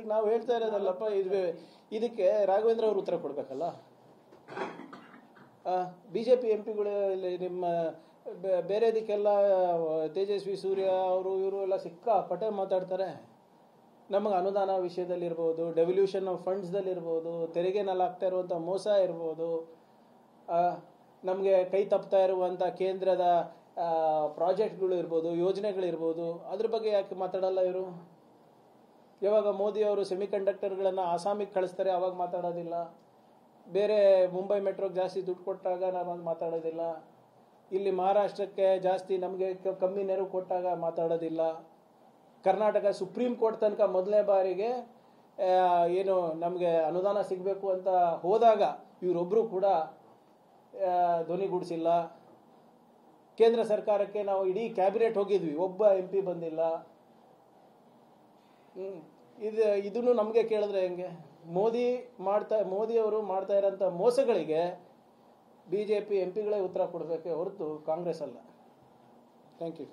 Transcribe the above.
ಈಗ ನಾವು ಹೇಳ್ತಾ ಇರೋದಲ್ಲಪ್ಪ, ಇದಕ್ಕೆ ರಾಘವೇಂದ್ರ ಅವರು ಉತ್ತರ ಕೊಡ್ಬೇಕಲ್ಲ. ಬಿಜೆಪಿ ಎಂಪಿಗಳು ನಿಮ್ಮ ಬೇರೆದಕ್ಕೆಲ್ಲ ತೇಜಸ್ವಿ ಸೂರ್ಯ ಅವರು ಇವರು ಎಲ್ಲ ಸಿಕ್ಕಾಪಟ್ಟೆ ಮಾತಾಡ್ತಾರೆ. ನಮಗೆ ಅನುದಾನ ವಿಷಯದಲ್ಲಿರ್ಬೋದು, ಡೆವಲ್ಯೂಷನ್ ಆಫ್ ಫಂಡ್ಸ್ದಲ್ಲಿರ್ಬೋದು, ತೆರಿಗೆನಲ್ಲಿ ಆಗ್ತಾ ಇರುವಂಥ ಮೋಸ ಇರ್ಬೋದು, ನಮಗೆ ಕೈ ತಪ್ತಾ ಇರುವಂಥ ಕೇಂದ್ರದ ಪ್ರಾಜೆಕ್ಟ್ಗಳು ಇರ್ಬೋದು, ಯೋಜನೆಗಳಿರ್ಬೋದು, ಅದ್ರ ಬಗ್ಗೆ ಯಾಕೆ ಮಾತಾಡಲ್ಲ ಇವರು? ಯಾವಾಗ ಮೋದಿ ಅವರು ಸೆಮಿಕಂಡಕ್ಟರ್ಗಳನ್ನು ಆಸಾಮಿಗೆ ಕಳಿಸ್ತಾರೆ ಅವಾಗ ಮಾತಾಡೋದಿಲ್ಲ. ಬೇರೆ ಮುಂಬೈ ಮೆಟ್ರೋಗೆ ಜಾಸ್ತಿ ದುಡ್ಡು ಕೊಟ್ಟಾಗ ನಾವು ಮಾತಾಡೋದಿಲ್ಲ. ಇಲ್ಲಿ ಮಹಾರಾಷ್ಟ್ರಕ್ಕೆ ಜಾಸ್ತಿ ನಮಗೆ ಕಮ್ಮಿ ನೆರವು ಕೊಟ್ಟಾಗ ಮಾತಾಡೋದಿಲ್ಲ. ಕರ್ನಾಟಕ ಸುಪ್ರೀಂ ಕೋರ್ಟ್ ತನಕ ಮೊದಲನೇ ಬಾರಿಗೆ ಏನು ನಮಗೆ ಅನುದಾನ ಸಿಗಬೇಕು ಅಂತ ಹೋದಾಗ ಇವರೊಬ್ಬರು ಕೂಡ ಧ್ವನಿಗೂಡಿಸಿಲ್ಲ. ಕೇಂದ್ರ ಸರ್ಕಾರಕ್ಕೆ ನಾವು ಇಡೀ ಕ್ಯಾಬಿನೆಟ್ ಹೋಗಿದ್ವಿ, ಒಬ್ಬ MP ಬಂದಿಲ್ಲ. ಇದನ್ನು ನಮಗೆ ಕೇಳಿದ್ರೆ ಹೆಂಗೆ? ಮೋದಿ ಅವರು ಮಾಡ್ತಾ ಇರೋಂಥ ಮೋಸಗಳಿಗೆ BJP MPಗಳೇ ಉತ್ತರ ಕೊಡಬೇಕೆ ಹೊರತು ಕಾಂಗ್ರೆಸ್ ಅಲ್ಲ. Thank you.